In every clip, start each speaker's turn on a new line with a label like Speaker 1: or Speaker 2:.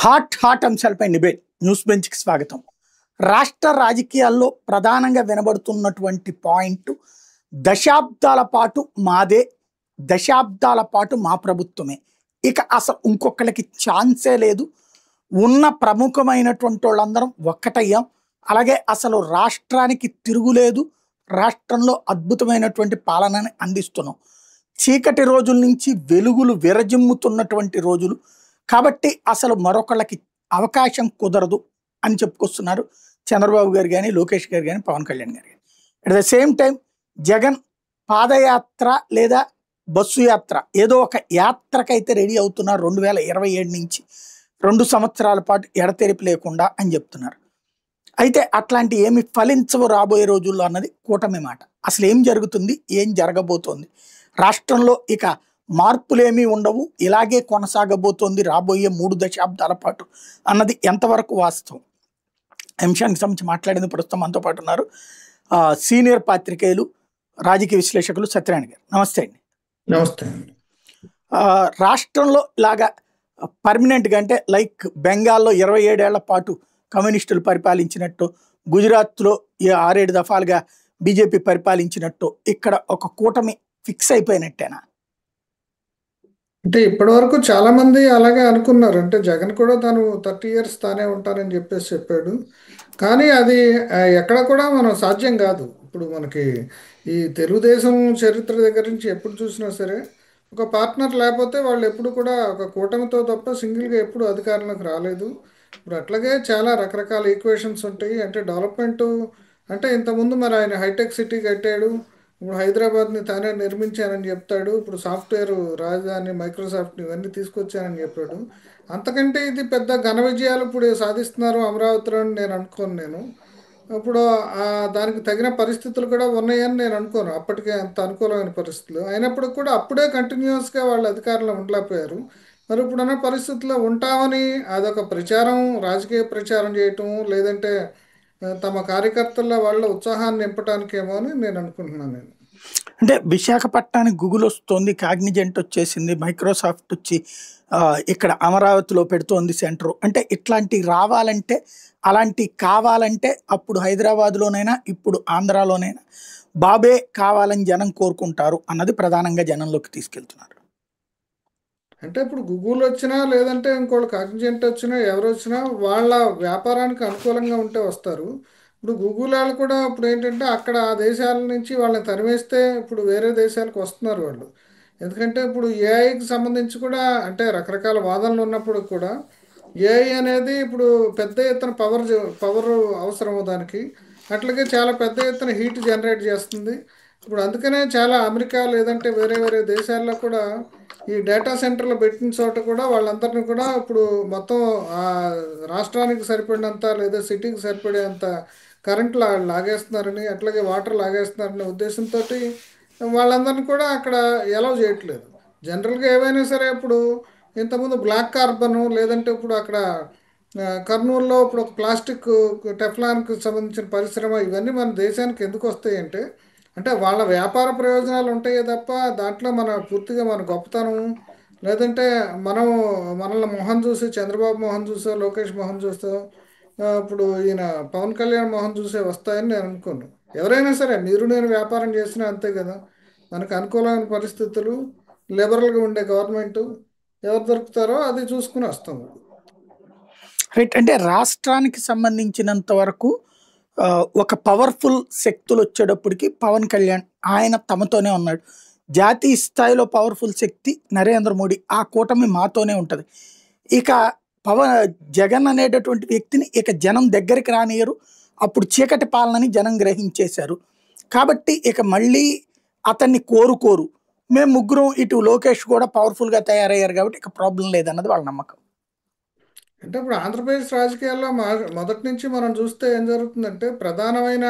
Speaker 1: Hot అంశాలపై debate news బెంచ్కి స్వాగతం. రాష్ట్ర రాజకీయాల్లో ప్రధానంగా వినబడుతున్నటువంటి పాయింట్ దశాబ్దాల పాటు మాదే, దశాబ్దాల పాటు మా ప్రభుత్వమే, ఇక అసలు ఇంకొకళ్ళకి ఛాన్సే లేదు, ఉన్న ప్రముఖమైనటువంటి వాళ్ళందరం ఒక్కటయ్యాం, అలాగే అసలు రాష్ట్రానికి తిరుగులేదు, రాష్ట్రంలో అద్భుతమైనటువంటి పాలనని అందిస్తున్నాం, చీకటి రోజుల నుంచి వెలుగులు విరజిమ్ముతున్నటువంటి రోజులు కాబట్టి అసలు మరొకళ్ళకి అవకాశం కుదరదు అని చెప్పుకొస్తున్నారు చంద్రబాబు గారు కానీ, లోకేష్ గారు కానీ, పవన్ కళ్యాణ్ గారు కానీ. At the same time Jagan పాదయాత్ర లేదా బస్సు యాత్ర ఏదో ఒక యాత్రకైతే రెడీ అవుతున్నారు 2027 నుంచి 2 సంవత్సరాల పాటు ఎడతెరిపి లేకుండా అని చెప్తున్నారు. అయితే అట్లాంటి ఏమి ఫలించవు రాబోయే రోజుల్లో అన్నది కూటమి మాట. అసలు ఏం జరుగుతుంది, ఏం జరగబోతోంది, రాష్ట్రంలో ఇక మార్పులేమీ ఉండవు, ఇలాగే కొనసాగబోతోంది రాబోయే 3 దశాబ్దాల పాటు అన్నది ఎంతవరకు వాస్తవం అంశానికి సంబంధించి మాట్లాడేందుకు ప్రస్తుతం మనతో పాటు ఉన్నారు సీనియర్ పాత్రికేయులు, రాజకీయ విశ్లేషకులు సత్యనారాయణ గారు. నమస్తే అండి.
Speaker 2: నమస్తే.
Speaker 1: రాష్ట్రంలో ఇలాగా పర్మనెంట్గా అంటే లైక్ బెంగాల్లో 27 ఏళ్ల పాటు కమ్యూనిస్టులు పరిపాలించినట్టు, గుజరాత్లో 6-7 దఫాలుగా బీజేపీ పరిపాలించినట్టు ఇక్కడ ఒక కూటమి ఫిక్స్ అయిపోయినట్టేనా?
Speaker 2: అంటే ఇప్పటి వరకు చాలా మంది అలాగే అనుకున్నారు. అంటే జగన్ కూడా తను 30 ఇయర్స్ తానే ఉంటానని చెప్పాడు. కానీ అది ఎక్కడ కూడా మనం సాధ్యం కాదు. ఇప్పుడు మనకి ఈ తెలుగుదేశం చరిత్ర దగ్గర నుంచి ఎప్పుడు చూసినా సరే ఒక పార్ట్నర్ లేకపోతే వాళ్ళు ఎప్పుడు కూడా ఒక కూటమితో తప్ప సింగిల్గా ఎప్పుడు అధికారంలోకి రాలేదు. ఇప్పుడు అట్లాగే చాలా రకరకాల ఈక్వేషన్స్ ఉంటాయి. అంటే డెవలప్మెంట్ అంటే ఇంతకుముందు మరి ఆయన హైటెక్ సిటీ కట్టాడు, ఇప్పుడు హైదరాబాద్ని తానే నిర్మించానని చెప్తాడు, ఇప్పుడు సాఫ్ట్వేర్ రాజధాని మైక్రోసాఫ్ట్ని ఇవన్నీ తీసుకొచ్చానని చెప్పాడు. అంతకంటే ఇది పెద్ద ఘన విజయాలు ఇప్పుడు సాధిస్తున్నారు అమరావతిలో అని నేను అనుకోను. ఇప్పుడు దానికి తగిన పరిస్థితులు కూడా ఉన్నాయని నేను అనుకోను. అప్పటికే అంత అనుకూలమైన పరిస్థితులు అయినప్పుడు కూడా అప్పుడే కంటిన్యూస్గా వాళ్ళు అధికారంలో ఉండలేకపోయారు. మరి ఇప్పుడున్న పరిస్థితుల్లో ఉంటామని అదొక ప్రచారం, రాజకీయ ప్రచారం చేయటం, లేదంటే తమ కార్యకర్తల వాళ్ళ ఉత్సాహాన్ని నింపటానికేమో అని నేను అనుకుంటున్నాను.
Speaker 1: అంటే విశాఖపట్నానికి గూగుల్ వస్తుంది, కాగ్నిజెంట్ వచ్చేసింది, మైక్రోసాఫ్ట్ వచ్చి ఇక్కడ అమరావతిలో పెడుతోంది సెంటర్. అంటే ఇట్లాంటివి రావాలంటే, అలాంటి కావాలంటే అప్పుడు హైదరాబాద్లోనైనా ఇప్పుడు ఆంధ్రాలోనైనా బాబే కావాలని జనం కోరుకుంటారు అన్నది ప్రధానంగా జనంలోకి తీసుకెళ్తున్నారు.
Speaker 2: అంటే ఇప్పుడు గూగుల్ వచ్చినా లేదంటే ఇంకోళ్ళు కాగ్నిజెంట్ వచ్చినా ఎవరు వచ్చినా వాళ్ళ వ్యాపారానికి అనుకూలంగా ఉంటే వస్తారు. ఇప్పుడు గూగుల్ వాళ్ళు కూడా ఇప్పుడు ఏంటంటే అక్కడ ఆ దేశాల నుంచి వాళ్ళని తరిమేస్తే ఇప్పుడు వేరే దేశాలకు వస్తున్నారు వాళ్ళు. ఎందుకంటే ఇప్పుడు ఏఐకి సంబంధించి కూడా అంటే రకరకాల వాదనలు ఉన్నప్పుడు కూడా ఏఐ అనేది ఇప్పుడు పెద్ద ఎత్తున పవర్ అవసరము దానికి. అట్లాగే చాలా పెద్ద ఎత్తున హీట్ జనరేట్ చేస్తుంది. ఇప్పుడు అందుకనే చాలా అమెరికా లేదంటే వేరే వేరే దేశాల్లో కూడా ఈ డేటా సెంటర్లు పెట్టిన చోట కూడా వాళ్ళందరినీ కూడా ఇప్పుడు మొత్తం రాష్ట్రానికి సరిపడినంత లేదా సిటీకి సరిపడేంత కరెంట్ లాగేస్తున్నారని, అట్లాగే వాటర్ లాగేస్తున్నారనే ఉద్దేశంతో వాళ్ళందరినీ కూడా అక్కడ ఎలవ్ చేయట్లేదు. జనరల్గా ఏవైనా సరే ఇప్పుడు ఇంతకుముందు బ్లాక్ కార్బన్ లేదంటే ఇప్పుడు అక్కడ కర్నూలులో ఇప్పుడు ఒక ప్లాస్టిక్ టెఫ్లాన్కి సంబంధించిన పరిశ్రమ ఇవన్నీ మన దేశానికి ఎందుకు వస్తాయంటే అంటే వాళ్ళ వ్యాపార ప్రయోజనాలు ఉంటాయే తప్ప దాంట్లో పూర్తిగా మన గొప్పతనం లేదంటే మనల్ని మొహం చూసి చంద్రబాబు మొహం చూసో లోకేష్ మొహం చూసో ఇప్పుడు ఈయన పవన్ కళ్యాణ్ మొహం చూసే వస్తాయని నేను అనుకోను. ఎవరైనా సరే మీరు నేను వ్యాపారం చేసినా అంతే కదా, మనకు అనుకూలమైన పరిస్థితులు, లిబరల్గా ఉండే గవర్నమెంట్ ఎవరు దొరుకుతారో అది చూసుకుని వస్తాము.
Speaker 1: రైట్. అంటే రాష్ట్రానికి సంబంధించినంత వరకు ఒక పవర్ఫుల్ శక్తులు వచ్చేటప్పటికి పవన్ కళ్యాణ్ ఆయన తమతోనే ఉన్నాడు. జాతీయ స్థాయిలో పవర్ఫుల్ శక్తి నరేంద్ర మోడీ, ఆ కూటమి మాతోనే ఉంటుంది. ఇక జగన్ అనేటటువంటి వ్యక్తిని ఇక జనం దగ్గరికి రానియరు. అప్పుడు చీకటి పాలనని జనం గ్రహించేశారు కాబట్టి ఇక మళ్ళీ అతన్ని కోరుకోరు. మేము ముగ్గురం ఇటు లోకేష్ కూడా పవర్ఫుల్గా తయారయ్యారు కాబట్టి ఇక ప్రాబ్లం లేదన్నది వాళ్ళ నమ్మకం.
Speaker 2: అంటే ఇప్పుడు ఆంధ్రప్రదేశ్ రాజకీయాల్లో మొదటి నుంచి మనం చూస్తే ఏం జరుగుతుందంటే ప్రధానమైన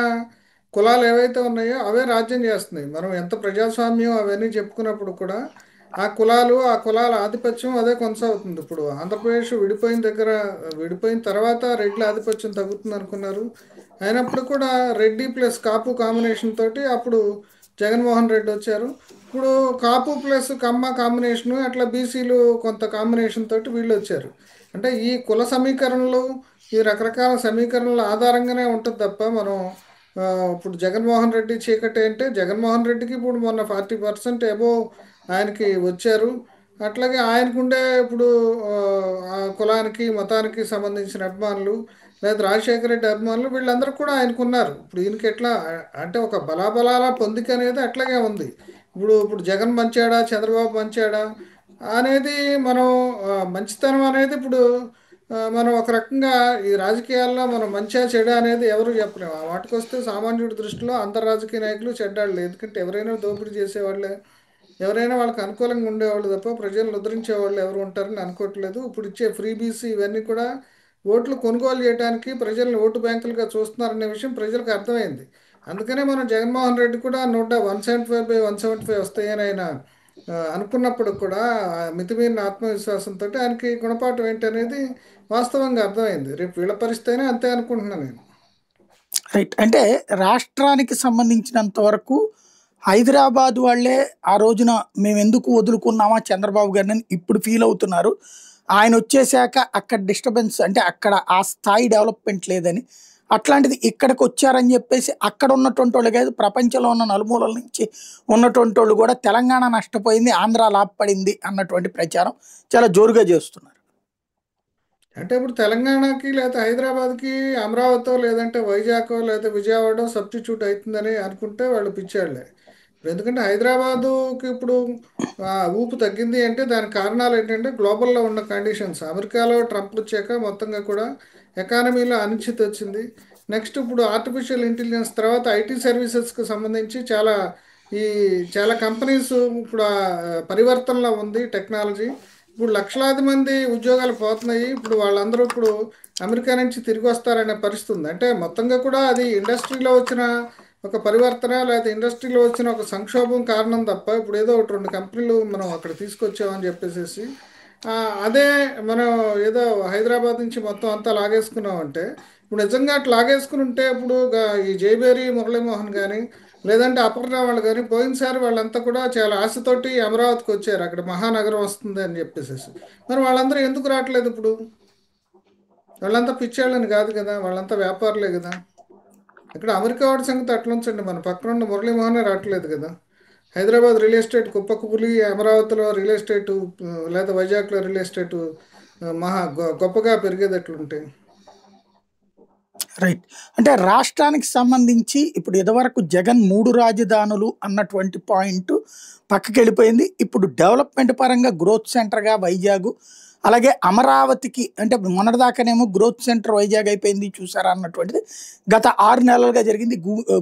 Speaker 2: కులాలు ఏవైతే ఉన్నాయో అవే రాజ్యం చేస్తున్నాయి. మనం ఎంత ప్రజాస్వామ్యం అవన్నీ చెప్పుకున్నప్పుడు కూడా ఆ కులాల ఆధిపత్యం అదే కొనసాగుతుంది. ఇప్పుడు ఆంధ్రప్రదేశ్ విడిపోయిన తర్వాత రెడ్ల ఆధిపత్యం తగ్గుతుంది అనుకున్నారు. అయినప్పుడు కూడా రెడ్డి ప్లస్ కాపు కాంబినేషన్ తోటి అప్పుడు జగన్మోహన్ రెడ్డి వచ్చారు. ఇప్పుడు కాపు ప్లస్ కమ్మ కాంబినేషను అట్లా బీసీలు కొంత కాంబినేషన్ తోటి వీళ్ళు వచ్చారు. అంటే ఈ కుల సమీకరణలు, ఈ రకరకాల సమీకరణల ఆధారంగానే ఉంటుంది తప్ప మనం ఆ, ఇప్పుడు జగన్మోహన్ రెడ్డి చీకటి అంటే జగన్మోహన్ రెడ్డికి ఇప్పుడు మొన్న 40% అబోవ్ ఆయనకి వచ్చారు. అట్లాగే ఆయనకుండే ఇప్పుడు ఆ, ఆ కులానికి మతానికి సంబంధించిన అభిమానులు, లేదా రాజశేఖర రెడ్డి అభిమానులు, వీళ్ళందరూ కూడా ఆయనకున్నారు. ఇప్పుడు ఈయనకి ఎట్లా అంటే ఒక బలాబలాల పొందిక అనేది అట్లాగే ఉంది. ఇప్పుడు జగన్ మంచాడా, చంద్రబాబు మంచాడా అనేది మనం మంచితనం అనేది ఇప్పుడు మనం ఒక రకంగా ఈ రాజకీయాల్లో మనం మంచిగా చెడు అనేది ఎవరు చెప్పలేము. ఆ వాటికి వస్తే సామాన్యుడి దృష్టిలో అందరు రాజకీయ నాయకులు చెడ్డాళ్ళు. ఎందుకంటే ఎవరైనా దోపిడీ చేసేవాళ్ళే, ఎవరైనా వాళ్ళకి అనుకూలంగా ఉండేవాళ్ళు తప్ప ప్రజలను ఉద్ధరించేవాళ్ళు ఎవరు ఉంటారని అనుకోవట్లేదు. ఇప్పుడు ఇచ్చే ఫ్రీ బీసీ ఇవన్నీ కూడా ఓట్లు కొనుగోలు చేయడానికి ప్రజల్ని ఓటు బ్యాంకులుగా చూస్తున్నారనే విషయం ప్రజలకు అర్థమైంది. అందుకనే మనం జగన్మోహన్ రెడ్డి కూడా 175/175 వస్తాయని ఆయన అనుకున్నప్పుడు కూడా మితిమీరిన ఆత్మవిశ్వాసంతో ఆయనకి గుణపాఠం ఏంటనేది వాస్తవంగా అర్థమైంది. రేపు వీళ్ళ పరిస్థితి అయినా అంతే అనుకుంటున్నాను నేను.
Speaker 1: రైట్. అంటే రాష్ట్రానికి సంబంధించినంత వరకు హైదరాబాద్ వాళ్ళే ఆ రోజున మేము ఎందుకు వదులుకున్నామా చంద్రబాబు గారిని అని ఇప్పుడు ఫీల్ అవుతున్నారు. ఆయన వచ్చేసాక అక్కడ డిస్టర్బెన్స్ అంటే అక్కడ ఆ స్థాయి డెవలప్మెంట్ లేదని. అట్లాంటిది ఇక్కడికి వచ్చారని చెప్పేసి అక్కడ ఉన్నటువంటి వాళ్ళు కాదు, ప్రపంచంలో ఉన్న నలుమూలల నుంచి ఉన్నటువంటి వాళ్ళు కూడా తెలంగాణ నష్టపోయింది, ఆంధ్ర లాభపడింది అన్నటువంటి ప్రచారం చాలా జోరుగా చేస్తున్నారు.
Speaker 2: అంటే ఇప్పుడు తెలంగాణకి లేదా హైదరాబాద్కి అమరావతి లేదంటే వైజాగ్ లేదా విజయవాడ సబ్స్టిట్యూట్ అవుతుందని అనుకుంటే వాళ్ళు పిచ్చాళ్ళే. ఇప్పుడు ఎందుకంటే హైదరాబాదుకి ఇప్పుడు ఊపు తగ్గింది అంటే దానికి కారణాలు ఏంటంటే గ్లోబల్లో ఉన్న కండిషన్స్. అమెరికాలో ట్రంప్ వచ్చాక మొత్తంగా కూడా ఎకానమీలో అనిశ్చితి వచ్చింది. నెక్స్ట్ ఇప్పుడు ఆర్టిఫిషియల్ ఇంటెలిజెన్స్ తర్వాత ఐటీ సర్వీసెస్కి సంబంధించి ఈ చాలా కంపెనీస్ ఇప్పుడు పరివర్తనలో ఉంది టెక్నాలజీ. ఇప్పుడు లక్షలాది మంది ఉద్యోగాలు పోతున్నాయి. ఇప్పుడు వాళ్ళందరూ ఇప్పుడు అమెరికా నుంచి తిరిగి వస్తారనే పరిస్థితి ఉంది. అంటే మొత్తంగా కూడా అది ఇండస్ట్రీలో వచ్చిన ఒక పరివర్తన, లేకపోతే ఇండస్ట్రీలో వచ్చిన ఒక సంక్షోభం కారణం తప్ప ఇప్పుడు ఏదో ఒకటి 2 కంపెనీలు మనం అక్కడ తీసుకొచ్చామని చెప్పేసి ఆ, అదే మనం ఏదో హైదరాబాద్ నుంచి మొత్తం అంతా లాగేసుకున్నామంటే, ఇప్పుడు నిజంగా అట్లా లాగేసుకుని ఉంటే ఇప్పుడు ఈ జయబేరి మురళీమోహన్ కానీ లేదంటే అపర్ణ వాళ్ళు కానీ పోయినసారి వాళ్ళంతా కూడా చాలా ఆశతోటి అమరావతికి వచ్చారు, అక్కడ మహానగరం వస్తుంది అని చెప్పేసి. మరి వాళ్ళందరూ ఎందుకు రావట్లేదు ఇప్పుడు? వాళ్ళంతా పిచ్చాళ్ళని కాదు కదా, వాళ్ళంతా వ్యాపారులే కదా. ఇక్కడ అమెరికా వాడి సంగతి అట్లా ఉంచండి, మన పక్కన ఉన్న మురళీమోహనే రావట్లేదు కదా. హైదరాబాద్ రియల్ ఎస్టేట్ కుప్పకూలి, అమరావతిలో రియల్ ఎస్టేటు లేదా వైజాగ్లో రియల్ ఎస్టేటు గొప్పగా పెరిగేది ఎట్లుంటాయి?
Speaker 1: రైట్. అంటే రాష్ట్రానికి సంబంధించి ఇప్పుడు ఇదివరకు జగన్ 3 రాజధానులు అన్నటువంటి పాయింట్ పక్కకి వెళ్ళిపోయింది. ఇప్పుడు డెవలప్మెంట్ పరంగా గ్రోత్ సెంటర్గా వైజాగ్, అలాగే అమరావతికి అంటే మొన్నటిదాకానేమో గ్రోత్ సెంటర్ వైజాగ్ అయిపోయింది చూసారా అన్నటువంటిది గత 6 నెలలుగా జరిగింది.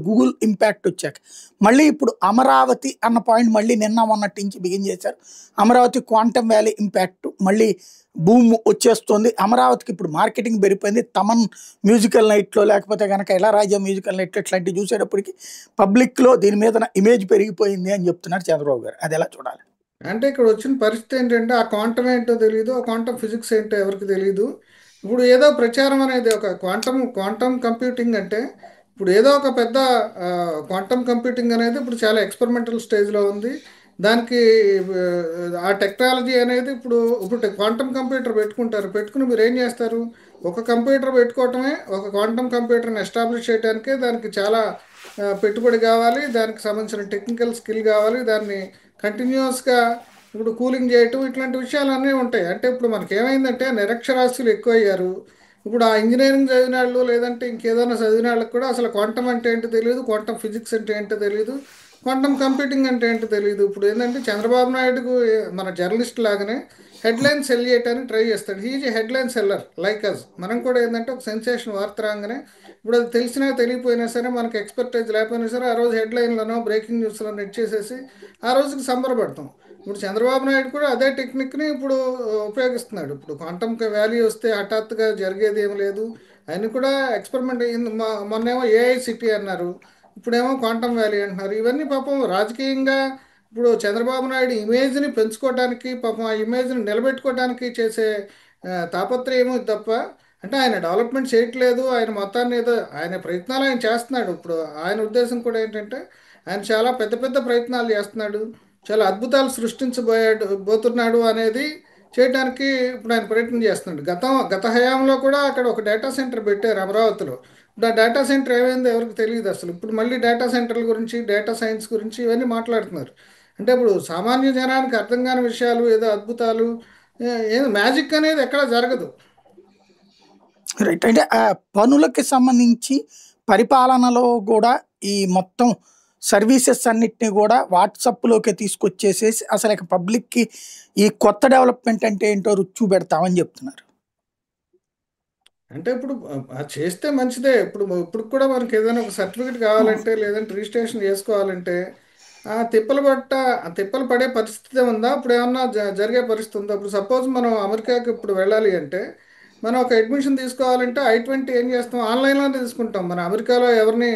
Speaker 1: గూగుల్ ఇంపాక్ట్ వచ్చాక మళ్ళీ ఇప్పుడు అమరావతి అన్న పాయింట్ మళ్ళీ నిన్న మొన్నటి నుంచి బిగిన్ చేశారు. అమరావతి క్వాంటమ్ వ్యాలీ ఇంపాక్ట్ మళ్ళీ భూమి వచ్చేస్తుంది. అమరావతికి ఇప్పుడు మార్కెటింగ్ పెరిగిపోయింది. తమన్ మ్యూజికల్ నైట్లో లేకపోతే కనుక ఇళయరాజా మ్యూజికల్ నైట్లో ఇట్లాంటివి చూసేటప్పటికి పబ్లిక్లో దీని మీద ఇమేజ్ పెరిగిపోయింది అని చెప్తున్నారు చంద్రబాబు గారు. అది ఎలా చూడాలి?
Speaker 2: అంటే ఇక్కడ వచ్చిన పరిస్థితి ఏంటంటే ఆ క్వాంటమ్ ఏంటో తెలియదు, ఆ క్వాంటమ్ ఫిజిక్స్ ఏంటో ఎవరికి తెలియదు. ఇప్పుడు ఏదో ప్రచారం అనేది ఒక క్వాంటమ్ కంప్యూటింగ్ అంటే ఇప్పుడు ఏదో ఒక పెద్ద క్వాంటమ్ కంప్యూటింగ్ అనేది ఇప్పుడు చాలా ఎక్స్పెరిమెంటల్ స్టేజ్లో ఉంది. దానికి ఆ టెక్నాలజీ అనేది ఇప్పుడు క్వాంటమ్ కంప్యూటర్ పెట్టుకుని మీరు ఏం చేస్తారు? ఒక కంప్యూటర్ పెట్టుకోవటమే, ఒక క్వాంటమ్ కంప్యూటర్ని ఎస్టాబ్లిష్ చేయడానికే దానికి చాలా పెట్టుబడి కావాలి, దానికి సంబంధించిన టెక్నికల్ స్కిల్ కావాలి, దాన్ని కంటిన్యూస్గా ఇప్పుడు కూలింగ్ చేయటం ఇట్లాంటి విషయాలు ఉంటాయి. అంటే ఇప్పుడు మనకి ఏమైందంటే నిరక్షరాస్యులు ఎక్కువయ్యారు. ఇప్పుడు ఆ ఇంజనీరింగ్ చదివిన వాళ్ళు లేదంటే ఇంకేదైనా చదివిన వాళ్ళకి కూడా అసలు క్వాంటమ్ అంటే ఏంటో తెలియదు, క్వాంటమ్ ఫిజిక్స్ అంటే ఏంటో తెలియదు, క్వాంటమ్ కంప్యూటింగ్ అంటే ఏంటో తెలియదు. ఇప్పుడు ఏంటంటే చంద్రబాబు నాయుడుకు మన జర్నలిస్ట్ లాగానే హెడ్లైన్ సెల్ చేయడానికి ట్రై చేస్తాడు. He's headline seller like us. మనం కూడా ఏంటంటే ఒక సెన్సేషన్ వార్త రాగానే ఇప్పుడు అది తెలిసినా తెలియపోయినా సరే మనకి ఎక్స్పర్టైజ్ లేకపోయినా సరే ఆ రోజు హెడ్లైన్లను బ్రేకింగ్ న్యూస్లో నెట్ చేసేసి ఆ రోజుకి సంబరపడతాం. ఇప్పుడు చంద్రబాబు నాయుడు కూడా అదే టెక్నిక్ని ఇప్పుడు ఉపయోగిస్తున్నాడు. ఇప్పుడు క్వాంటమ్ వ్యాల్యూ వస్తే హఠాత్తుగా జరిగేది ఏం లేదు. ఆయన కూడా ఎక్స్పెరిమెంట్ అయ్యింది. మొన్నేమో ఏఐ సిటీ అన్నారు, ఇప్పుడేమో క్వాంటమ్ వ్యాలీ అంటున్నారు. ఇవన్నీ పాపం రాజకీయంగా ఇప్పుడు చంద్రబాబు నాయుడు ఇమేజ్ని పెంచుకోవడానికి, పాపం ఆ ఇమేజ్ని నిలబెట్టుకోవడానికి చేసే తాపత్రయమో తప్ప అంటే ఆయన డెవలప్మెంట్ చేయట్లేదు. ఆయన మొత్తాన్ని ఏదో ఆయన ప్రయత్నాలు ఆయన చేస్తున్నాడు. ఇప్పుడు ఆయన ఉద్దేశం కూడా ఏంటంటే ఆయన చాలా పెద్ద పెద్ద ప్రయత్నాలు చేస్తున్నాడు, చాలా అద్భుతాలు సృష్టించబోతున్నాడు అనేది చేయడానికి ఇప్పుడు ఆయన ప్రయత్నం చేస్తున్నాడు. గత హయాంలో కూడా అక్కడ ఒక డేటా సెంటర్ పెట్టారు అమరావతిలో. ఇప్పుడు ఆ డేటా సెంటర్ ఏమైందో ఎవరికి తెలియదు అసలు. ఇప్పుడు మళ్ళీ డేటా సెంటర్ల గురించి, డేటా సైన్స్ గురించి ఇవన్నీ మాట్లాడుతున్నారు. అంటే ఇప్పుడు సామాన్య జనానికి అర్థం కాని విషయాలు, ఏదో అద్భుతాలు, ఏదో మ్యాజిక్ అనేది ఎక్కడా జరగదు.
Speaker 1: రైట్. అంటే ఆ పనులకి సంబంధించి పరిపాలనలో కూడా ఈ మొత్తం సర్వీసెస్ అన్నిటిని కూడా వాట్సాప్లోకి తీసుకొచ్చేసేసి అసలు ఇక పబ్లిక్కి ఈ కొత్త డెవలప్మెంట్ అంటే ఏంటో రుచి పెడతామని చెప్తున్నారు.
Speaker 2: అంటే ఇప్పుడు అది చేస్తే మంచిదే. ఇప్పుడు కూడా మనకి ఏదైనా ఒక సర్టిఫికేట్ కావాలంటే, లేదంటే రిజిస్ట్రేషన్ చేసుకోవాలంటే ఆ తిప్పలు పడే పరిస్థితి ఉందా? ఇప్పుడు ఏమన్నా జరిగే పరిస్థితి ఉందా? ఇప్పుడు సపోజ్ మనం అమెరికాకి ఇప్పుడు వెళ్ళాలి అంటే, మనం ఒక అడ్మిషన్ తీసుకోవాలంటే I-20 ఏం చేస్తాం? ఆన్లైన్లోనే తీసుకుంటాం. మన అమెరికాలో ఎవరిని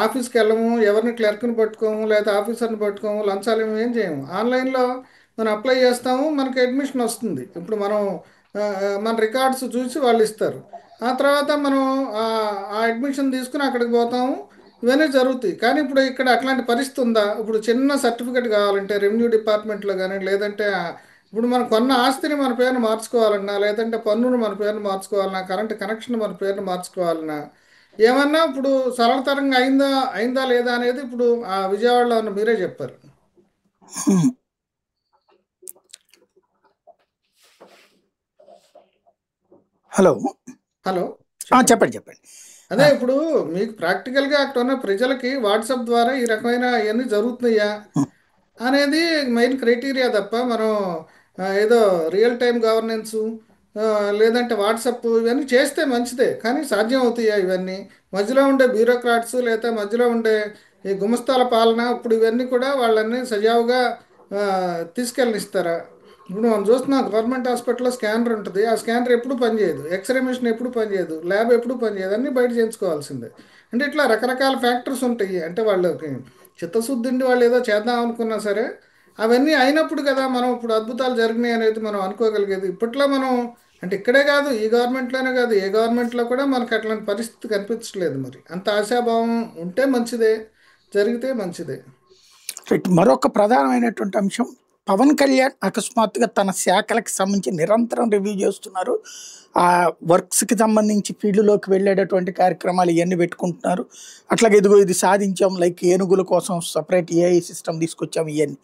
Speaker 2: ఆఫీస్కి వెళ్ళము, ఎవరిని క్లర్క్ని పట్టుకోము, లేకపోతే ఆఫీసర్ని పట్టుకోము, లంచాలు ఏం చేయము. ఆన్లైన్లో మనం అప్లై చేస్తాము, మనకి అడ్మిషన్ వస్తుంది. ఇప్పుడు మనం మన రికార్డ్స్ చూసి వాళ్ళు ఇస్తారు. ఆ తర్వాత మనం ఆ ఆ అడ్మిషన్ తీసుకుని అక్కడికి పోతాము. ఇవన్నీ జరుగుతాయి. కానీ ఇప్పుడు ఇక్కడ అట్లాంటి పరిస్థితి ఉందా? ఇప్పుడు చిన్న సర్టిఫికేట్ కావాలంటే రెవెన్యూ డిపార్ట్మెంట్లో కానీ, లేదంటే ఇప్పుడు మనం కొన్న ఆస్తిని మన పేరును మార్చుకోవాలన్నా, లేదంటే పన్నును మన పేరును మార్చుకోవాలన్నా, కరెంట్ కనెక్షన్ మన పేరును మార్చుకోవాలన్నా, ఏమన్నా ఇప్పుడు సరళతరంగా అయిందా లేదా అనేది ఇప్పుడు ఆ విజయవాడలో ఉన్న మీరే చెప్పారు.
Speaker 1: హ్మ్. హలో.
Speaker 2: హలో, చెప్పండి.
Speaker 1: చెప్పండి చెప్పండి.
Speaker 2: అదే ఇప్పుడు మీకు ప్రాక్టికల్గా అక్కడ ఉన్న ప్రజలకి వాట్సాప్ ద్వారా ఈ రకమైన ఇవన్నీ జరుగుతున్నాయా
Speaker 1: హ్మ్.
Speaker 2: అనేది మెయిన్ క్రైటీరియా తప్ప, మనం ఏదో రియల్ టైం గవర్నెన్సు, లేదంటే వాట్సప్ ఇవన్నీ చేస్తే మంచిదే. కానీ సాధ్యం అవుతాయా ఇవన్నీ? మధ్యలో ఉండే బ్యూరోక్రాట్స్, లేదా మధ్యలో ఉండే ఈ గుమస్తాల పాలన, ఇప్పుడు ఇవన్నీ కూడా వాళ్ళని సజావుగా ఆ, తీసుకెళ్ళనిస్తారా? ఇప్పుడు మనం చూస్తున్నాం, గవర్నమెంట్ హాస్పిటల్లో స్కానర్ ఉంటుంది. ఆ స్కానర్ ఎప్పుడు పనిచేయదు, ఎక్స్రే మిషన్ ఎప్పుడు పనిచేయదు, ల్యాబ్ ఎప్పుడు పనిచేయదు, అన్నీ బయట చేయించుకోవాల్సిందే. అంటే ఇట్లా రకరకాల ఫ్యాక్టర్స్ ఉంటాయి. అంటే వాళ్ళకి చిత్తశుద్ధి ఉండి వాళ్ళు ఏదో చేద్దాం అనుకున్నా సరే, అవన్నీ అయినప్పుడు కదా మనం ఇప్పుడు అద్భుతాలు జరిగినాయి అనేది మనం అనుకోగలిగేది. ఇప్పట్లో మనం అంటే ఇక్కడే కాదు, ఈ గవర్నమెంట్లోనే కాదు, ఏ గవర్నమెంట్లో కూడా మనకు అట్లాంటి పరిస్థితి కనిపించట్లేదు. మరి అంత ఆశాభావం ఉంటే మంచిదే, జరిగితే మంచిదే.
Speaker 1: రైట్. మరొక ప్రధానమైనటువంటి అంశం, పవన్ కళ్యాణ్ అకస్మాత్తుగా తన శాఖలకు సంబంధించి నిరంతరం రివ్యూ చేస్తున్నారు. ఆ వర్క్స్కి సంబంధించి ఫీల్డ్లోకి వెళ్ళేటటువంటి కార్యక్రమాలు ఇవన్నీ పెట్టుకుంటున్నారు. అట్లాగే ఇదిగో ఇది సాధించాం, లైక్ ఏనుగుల కోసం సపరేట్ ఏఐ సిస్టమ్ తీసుకొచ్చాం ఇవన్నీ.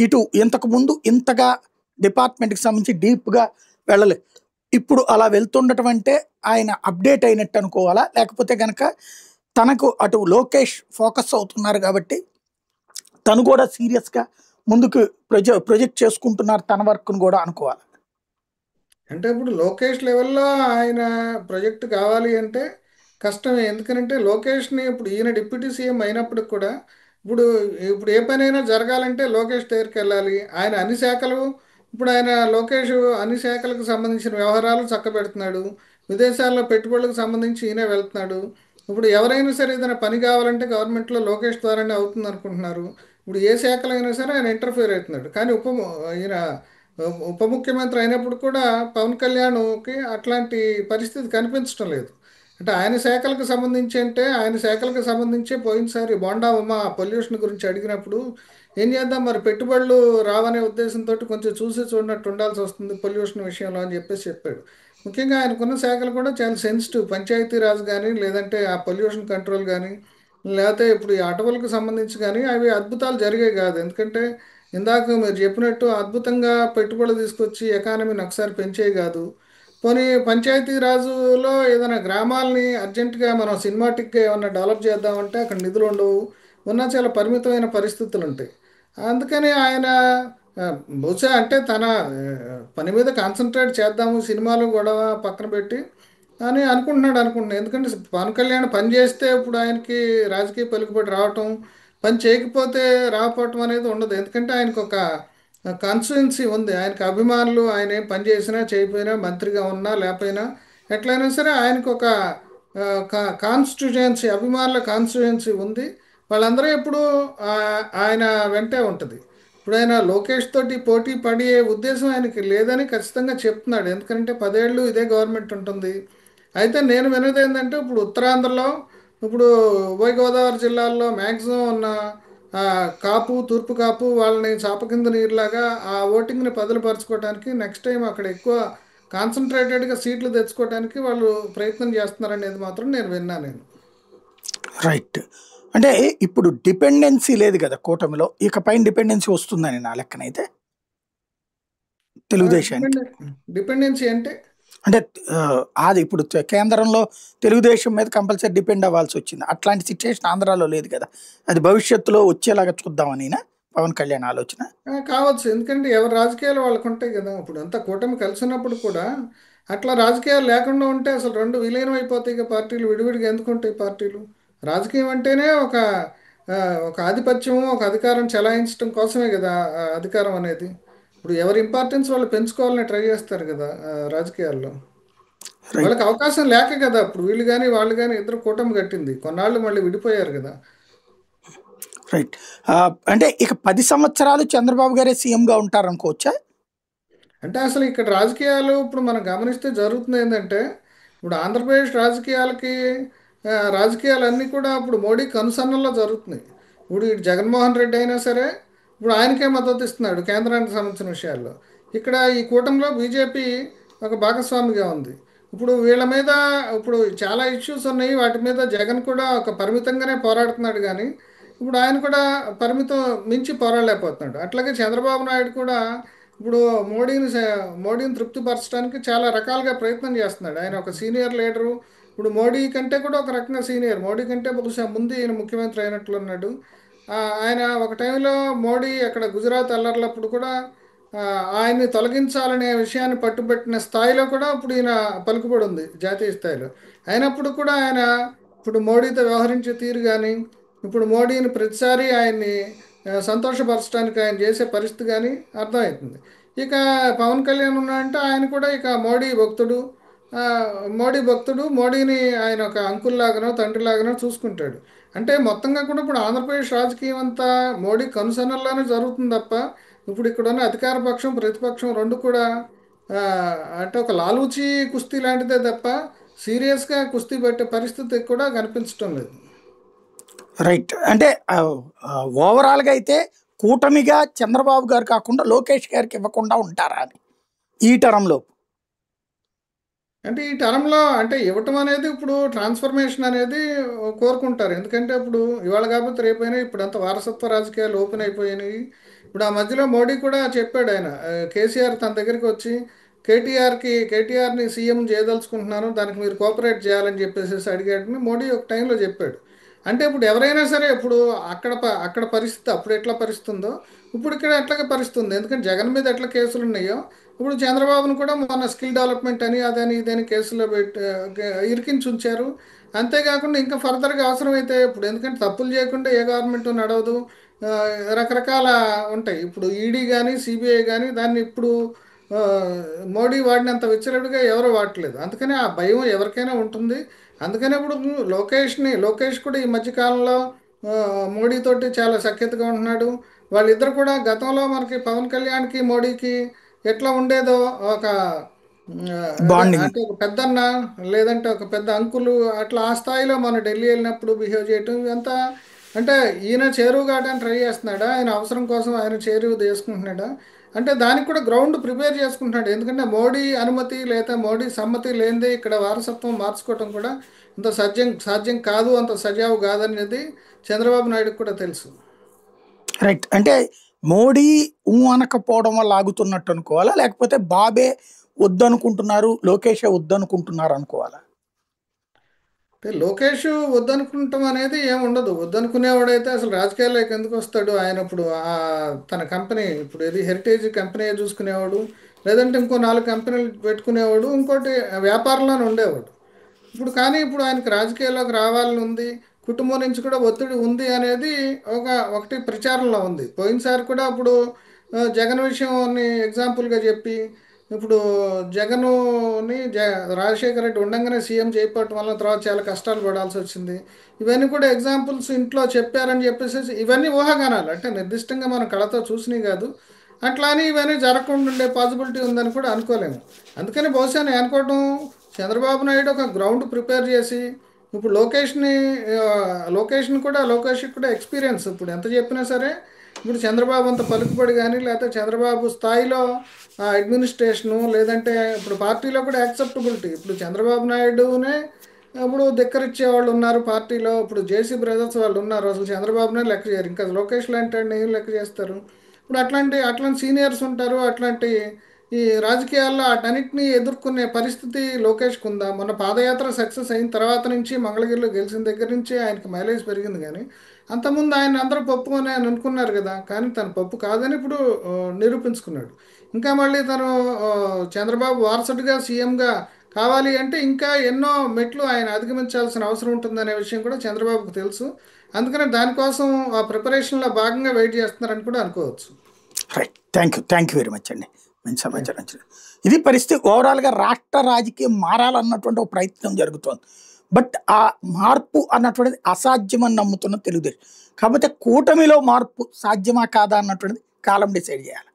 Speaker 1: ఇటు ఇంతకు ముందు ఇంతగా డిపార్ట్మెంట్కి సంబంధించి డీప్గా వెళ్ళలేదు. ఇప్పుడు అలా వెళ్తుండటం అంటే ఆయన అప్డేట్ అయినట్టు అనుకోవాలా, లేకపోతే కనుక తనకు అటు లోకేష్ ఫోకస్ అవుతున్నారు కాబట్టి తను కూడా సీరియస్గా ముందుకు ప్రొజెక్ట్ చేసుకుంటున్నారు తన వర్క్ను కూడా అనుకోవాలి.
Speaker 2: అంటే ఇప్పుడు లోకేష్ లెవెల్లో ఆయన ప్రాజెక్ట్ కావాలి అంటే కష్టమే. ఎందుకంటే లోకేష్ని ఇప్పుడు ఈయన డిప్యూటీ సీఎం అయినప్పటికి కూడా ఇప్పుడు ఇప్పుడు ఏ పనైనా జరగాలంటే లోకేష్ దగ్గరికి వెళ్ళాలి. ఆయన అన్ని శాఖలు, ఇప్పుడు ఆయన లోకేష్ అన్ని శాఖలకు సంబంధించిన వ్యవహారాలు చక్కబెడుతున్నాడు. విదేశాల్లో పెట్టుబడులకు సంబంధించి ఈయనే వెళ్తున్నాడు. ఇప్పుడు ఎవరైనా సరే ఏదైనా పని కావాలంటే గవర్నమెంట్లో లోకేష్ ద్వారానే అవుతుంది అనుకుంటున్నారు. ఇప్పుడు ఏ శాఖలో అయినా సరే ఆయన ఇంటర్ఫియర్ అవుతున్నాడు. కానీ ఈయన ఉప ముఖ్యమంత్రి అయినప్పుడు కూడా పవన్ కళ్యాణ్కి అట్లాంటి పరిస్థితి కనిపించడం లేదు. అంటే ఆయన శాఖలకు సంబంధించే పోయినసారి బోండా ఉమ పొల్యూషన్ గురించి అడిగినప్పుడు ఏం చేద్దాం మరి, పెట్టుబడులు రావనే ఉద్దేశంతో కొంచెం చూసి చూడనట్టు ఉండాల్సి వస్తుంది పొల్యూషన్ విషయంలో అని చెప్పాడు. ముఖ్యంగా ఆయనకున్న శాఖలు కూడా చాలా సెన్సిటివ్. పంచాయతీరాజ్ కానీ, లేదంటే ఆ పొల్యూషన్ కంట్రోల్ కానీ, లేకపోతే ఇప్పుడు ఈ అటవులకు సంబంధించి కానీ అవి అద్భుతాలు జరిగాయి కాదు. ఎందుకంటే ఇందాక మీరు చెప్పినట్టు అద్భుతంగా పెట్టుబడులు తీసుకొచ్చి ఎకానమీని ఒకసారి పెంచేవి కాదు. పోనీ పంచాయతీ రాజులో ఏదైనా గ్రామాలని అర్జెంటుగా మనం సినిమాటిక్గా ఏమన్నా డెవలప్ చేద్దామంటే అక్కడ నిధులు ఉండవు, ఉన్న చాలా పరిమితమైన పరిస్థితులు ఉంటాయి. అందుకని ఆయన ఆ, బహుశా అంటే తన పని మీద కాన్సన్ట్రేట్ చేద్దాము, సినిమాలు గొడవ పక్కన పెట్టి అని అనుకుంటున్నాను. ఎందుకంటే పవన్ కళ్యాణ్ పని చేస్తే ఇప్పుడు ఆయనకి రాజకీయ పలుకుబడి రావటం, పని చేయకపోతే రాకపోవటం అనేది ఉండదు. ఎందుకంటే ఆయనకు ఒక కాన్స్టిట్యున్సీ ఉంది, ఆయనకు అభిమానులు. ఆయన ఏం పని చేసినా చేయకపోయినా, మంత్రిగా ఉన్నా లేకపోయినా, ఎట్లయినా సరే ఆయనకు ఒక కాన్స్టిట్యుయెన్సీ, అభిమానుల కాన్స్టిట్యుయెన్సీ ఉంది. వాళ్ళందరూ ఎప్పుడు ఆయన వెంటే ఉంటుంది. ఇప్పుడు ఆయన లోకేష్ తోటి పోటీ పడే ఉద్దేశం ఆయనకి లేదని ఖచ్చితంగా చెప్తున్నాడు. ఎందుకంటే 10 ఏళ్ళు ఇదే గవర్నమెంట్ ఉంటుంది. అయితే నేను విన్నది ఏంటంటే ఇప్పుడు ఉత్తరాంధ్రలో, ఇప్పుడు ఉభయ గోదావరి జిల్లాల్లో మ్యాక్సిమం ఉన్న ఆ, కాపు తూర్పు కాపు వాళ్ళని చాప కింద నీరులాగా ఆ ఓటింగ్ని పదులుపరచుకోవడానికి నెక్స్ట్ టైం అక్కడ ఎక్కువ కాన్సన్ట్రేటెడ్గా సీట్లు తెచ్చుకోవడానికి వాళ్ళు ప్రయత్నం చేస్తున్నారనేది మాత్రం నేను విన్నాను నేను.
Speaker 1: రైట్. అంటే ఇప్పుడు డిపెండెన్సీ లేదు కదా కూటమిలో, ఇకపై డిపెండెన్సీ వస్తుందని నా లెక్కనైతే తెలుగుదేశానికి.
Speaker 2: డిపెండె డిపెండెన్సీ అంటే
Speaker 1: అంటే అది ఇప్పుడు కేంద్రంలో తెలుగుదేశం మీద కంపల్సరీ డిపెండ్ అవ్వాల్సి వచ్చింది. అట్లాంటి సిచ్యుయేషన్ ఆంధ్రాలో లేదు కదా. అది భవిష్యత్తులో వచ్చేలాగా చూద్దామని పవన్ కళ్యాణ్ ఆలోచన.
Speaker 2: కావచ్చు, ఎందుకంటే ఎవరి రాజకీయాలు వాళ్ళకు ఉంటాయి కదా. ఇప్పుడు అంతా కూటమి కలిసి ఉన్నప్పుడు కూడా అట్లా రాజకీయాలు లేకుండా ఉంటే అసలు రెండు విలీనం అయిపోతాయి ఇక పార్టీలు. విడివిడిగా ఎందుకు ఉంటాయి పార్టీలు? రాజకీయం అంటేనే ఆ, ఒక ఆధిపత్యం, ఒక అధికారం చెలాయించడం కోసమే కదా అధికారం అనేది. ఇప్పుడు ఎవరి ఇంపార్టెన్స్ వాళ్ళు పెంచుకోవాలని ట్రై చేస్తారు కదా రాజకీయాల్లో.
Speaker 1: రైట్.
Speaker 2: వాళ్ళకి అవకాశం లేక కదా ఇప్పుడు వీళ్ళు కానీ వాళ్ళు కానీ ఇద్దరు కూటమి కట్టింది. కొన్నాళ్ళు మళ్ళీ విడిపోయారు కదా.
Speaker 1: రైట్. అంటే ఇక 10 సంవత్సరాలు చంద్రబాబు గారే సీఎంగా ఉంటారనుకోవచ్చా?
Speaker 2: అంటే అసలు ఇక్కడ రాజకీయాలు ఇప్పుడు మనం గమనిస్తే జరుగుతుంది ఏంటంటే, ఇప్పుడు ఆంధ్రప్రదేశ్ రాజకీయాలకి రాజకీయాలన్నీ కూడా ఇప్పుడు మోడీ కనుసన్నల్లో జరుగుతున్నాయి. ఇప్పుడు ఇటు జగన్మోహన్ రెడ్డి అయినా సరే ఇప్పుడు ఆయనకే మద్దతు ఇస్తున్నాడు కేంద్రానికి సంబంధించిన విషయాల్లో. ఇక్కడ ఈ కూటమిలో బీజేపీ ఒక భాగస్వామిగా ఉంది. ఇప్పుడు వీళ్ళ మీద ఇప్పుడు చాలా ఇష్యూస్ ఉన్నాయి. వాటి మీద జగన్ కూడా ఒక పరిమితంగానే పోరాడుతున్నాడు కానీ ఇప్పుడు ఆయన కూడా పరిమితం మించి పోరాడలేకపోతున్నాడు. అట్లాగే చంద్రబాబు నాయుడు కూడా ఇప్పుడు మోడీని తృప్తిపరచడానికి చాలా రకాలుగా ప్రయత్నం చేస్తున్నాడు. ఆయన ఒక సీనియర్ లీడరు. ఇప్పుడు మోడీ కంటే కూడా ఒక రకంగా సీనియర్. మోడీ కంటే బహుశా ముందు ఈయన ముఖ్యమంత్రి అయినట్లున్నాడు. ఆయన ఒక టైంలో మోడీ అక్కడ గుజరాత్ అల్లర్లప్పుడు కూడా ఆ, ఆయన్ని తొలగించాలనే విషయాన్ని పట్టుబట్టిన స్థాయిలో కూడా ఇప్పుడు ఈయన పలుకుబడి ఉంది జాతీయ స్థాయిలో. అయినప్పుడు కూడా ఆయన ఇప్పుడు మోడీతో వ్యవహరించే తీరు కానీ, ఇప్పుడు మోడీని ప్రతిసారి ఆయన్ని సంతోషపరచడానికి ఆయన చేసే పరిస్థితి కానీ అర్థమవుతుంది. ఇక పవన్ కళ్యాణ్ ఉన్నాడంటే ఆయన కూడా ఇక ఆ, మోడీ భక్తుడు. మోడీని ఆయన ఒక అంకుల్ లాగానో తండ్రి లాగానో చూసుకుంటాడు. అంటే మొత్తంగా కూడా ఇప్పుడు ఆంధ్రప్రదేశ్ రాజకీయం అంతా మోడీ కనుసన్నల్లోనే జరుగుతుంది తప్ప ఇప్పుడు ఇక్కడ ఉన్న అధికార పక్షం ప్రతిపక్షం రెండు కూడా ఆ, అంటే ఒక లాలూచి కుస్తీ లాంటిదే తప్ప సీరియస్గా కుస్తీ పెట్టే పరిస్థితి కూడా కనిపించడం లేదు.
Speaker 1: రైట్. అంటే ఓవరాల్గా అయితే కూటమిగా చంద్రబాబు గారు కాకుండా లోకేష్ గారికి ఇవ్వకుండా ఉంటారా అని ఈ టర్మ్లో?
Speaker 2: అంటే ఈ టర్మ్లో అంటే ఇవ్వటం అనేది ఇప్పుడు ట్రాన్స్ఫర్మేషన్ అనేది కోరుకుంటారు. ఎందుకంటే ఇప్పుడు ఇవాళ కాకపోతే రేపైనా ఇప్పుడు అంత వారసత్వ రాజకీయాలు ఓపెన్ అయిపోయినాయి. ఇప్పుడు ఆ మధ్యలో మోడీ కూడా చెప్పాడు ఆయన కేసీఆర్ తన దగ్గరికి వచ్చి కేటీఆర్ని సీఎం చేయదలుచుకుంటున్నాను, దానికి మీరు కోఆపరేట్ చేయాలని చెప్పేసి అడిగాడని మోడీ ఒక టైంలో చెప్పాడు. అంటే ఇప్పుడు ఎవరైనా సరే ఇప్పుడు అక్కడ పరిస్థితి అప్పుడు ఎట్లా పరిస్థితుందో ఇప్పుడు ఇక్కడ ఎట్లాగే పరిస్థితుంది. ఎందుకంటే జగన్ మీద ఎట్లా కేసులు ఉన్నాయో ఇప్పుడు చంద్రబాబును కూడా మొన్న స్కిల్ డెవలప్మెంట్ అని అదని ఇదని కేసులో ఇరికించి ఉంచారు. అంతేకాకుండా ఇంకా ఫర్దర్గా అవసరమైతే ఇప్పుడు ఎందుకంటే తప్పులు చేయకుండా ఏ గవర్నమెంట్ నడవదు. ఆ, రకరకాల ఉంటాయి. ఇప్పుడు ఈడీ కానీ సిబిఐ కానీ దాన్ని ఇప్పుడు ఆ, మోడీ వాడినంత విచ్చలవిడిగా ఎవరు వాడట్లేదు. అందుకని ఆ భయం ఎవరికైనా ఉంటుంది. అందుకనే ఇప్పుడు లోకేష్ కూడా ఈ మధ్యకాలంలో ఆ, మోడీతోటి చాలా సఖ్యతగా ఉంటున్నాడు. వాళ్ళిద్దరు కూడా గతంలో మనకి పవన్ కళ్యాణ్కి మోడీకి ఎట్లా ఉండేదో ఒక అదే
Speaker 1: బాండింగ్.
Speaker 2: అంటే ఒక పెద్దన్న లేదంటే ఒక పెద్ద అంకులు అట్లా ఆ స్థాయిలో మనం ఢిల్లీ వెళ్ళినప్పుడు బిహేవ్ చేయటం ఇదంతా. అంటే ఈయన చేరువు కావడానికి ట్రై చేస్తున్నాడా, ఆయన అవసరం కోసం ఆయన చేరువు చేసుకుంటున్నాడా అంటే దానికి కూడా గ్రౌండ్ ప్రిపేర్ చేసుకుంటున్నాడు. ఎందుకంటే మోడీ అనుమతి లేదా మోడీ సమ్మతి లేనిదే ఇక్కడ వారసత్వం మార్చుకోవటం కూడా అంత సాధ్యం కాదు, అంత సజావు కాదనేది చంద్రబాబు నాయుడుకి కూడా తెలుసు.
Speaker 1: రైట్. అంటే మోడీ అనకపోవడం వల్ల ఆగుతున్నట్టు అనుకోవాలా, లేకపోతే బాబే వద్దనుకుంటున్నారు లోకేషే వద్దనుకుంటున్నారు అనుకోవాలా?
Speaker 2: అంటే లోకేష్ వద్దనుకుంటాం అనేది ఏమి ఉండదు. వద్దనుకునేవాడైతే అసలు రాజకీయాల్లోకి ఎందుకు వస్తాడు? ఆయన ఇప్పుడు తన కంపెనీ ఇప్పుడు ఏది హెరిటేజ్ కంపెనీ చూసుకునేవాడు, లేదంటే ఇంకో 4 కంపెనీలు పెట్టుకునేవాడు, ఇంకోటి వ్యాపారంలోనే ఉండేవాడు. ఇప్పుడు కానీ ఇప్పుడు ఆయనకి రాజకీయాల్లోకి రావాలని ఉంది, కుటుంబం నుంచి కూడా ఒత్తిడి ఉంది అనేది ఒకటి ప్రచారంలో ఉంది. పోయినసారి కూడా ఇప్పుడు జగన్ విషయాన్ని ఎగ్జాంపుల్గా చెప్పి ఇప్పుడు జగనుని రాజశేఖర రెడ్డి ఉండంగానే సీఎం చేయకపోవటం వల్ల తర్వాత చాలా కష్టాలు పడాల్సి వచ్చింది. ఇవన్నీ కూడా ఎగ్జాంపుల్స్ ఇంట్లో చెప్పారని చెప్పేసి ఇవన్నీ ఊహాగానాలు, అంటే నిర్దిష్టంగా మనం కళతో చూసినవి కాదు. అట్లా అని ఇవన్నీ జరగకుండా ఉండే పాసిబిలిటీ ఉందని కూడా అనుకోలేము. అందుకని బహుశా నేను అనుకోవటం చంద్రబాబు నాయుడు ఒక గ్రౌండ్ ప్రిపేర్ చేసి ఇప్పుడు లోకేష్కి కూడా ఎక్స్పీరియన్స్ ఇప్పుడు ఎంత చెప్పినా సరే ఇప్పుడు చంద్రబాబు అంత పలుకుబడి కానీ లేకపోతే చంద్రబాబు స్థాయిలో అడ్మినిస్ట్రేషను లేదంటే ఇప్పుడు పార్టీలో కూడా యాక్సెప్టబిలిటీ ఇప్పుడు చంద్రబాబు నాయుడునే ఇప్పుడు ధిక్కరించే వాళ్ళు ఉన్నారు పార్టీలో. ఇప్పుడు జేసీ బ్రదర్స్ వాళ్ళు ఉన్నారు, అసలు చంద్రబాబునే లెక్క చేయరు, ఇంకా లోకేష్ లాంటి వాడిని ఏం లెక్క చేస్తారు. ఇప్పుడు అట్లాంటి సీనియర్స్ ఉంటారు. అట్లాంటి ఈ రాజకీయాల్లో వాటన్నిటిని ఎదుర్కొనే పరిస్థితి లోకేష్కి ఉందా? మొన్న పాదయాత్ర సక్సెస్ అయిన తర్వాత నుంచి మంగళగిరిలో గెలిచిన దగ్గర నుంచి ఆయనకి మైలేజ్ పెరిగింది, కానీ అంతకుముందు ఆయన అందరూ పప్పు అని ఆయన అనుకున్నారు కదా, కానీ తను పప్పు కాదని ఇప్పుడు నిరూపించుకున్నాడు. ఇంకా మళ్ళీ తను ఆ, చంద్రబాబు వారసుడిగా సీఎంగా కావాలి అంటే ఇంకా ఎన్నో మెట్లు ఆయన అధిగమించాల్సిన అవసరం ఉంటుందనే విషయం కూడా చంద్రబాబుకు తెలుసు. అందుకనే దానికోసం ఆ ప్రిపరేషన్లో భాగంగా వెయిట్ చేస్తున్నారని కూడా అనుకోవచ్చు.
Speaker 1: Right, thank you very much అండి. మంచి
Speaker 2: థ్యాంక్
Speaker 1: సమాచారం ఇచ్చారు. ఇది పరిస్థితి. ఓవరాల్గా రాష్ట్ర రాజకీయం మారాలన్నటువంటి ఒక ప్రయత్నం జరుగుతోంది. బట్ ఆ మార్పు అన్నటువంటిది అసాధ్యమని నమ్ముతున్న తెలుగుదేశం. కాకపోతే కూటమిలో మార్పు సాధ్యమా కాదా అన్నటువంటిది కాలం డిసైడ్ చేయాలి.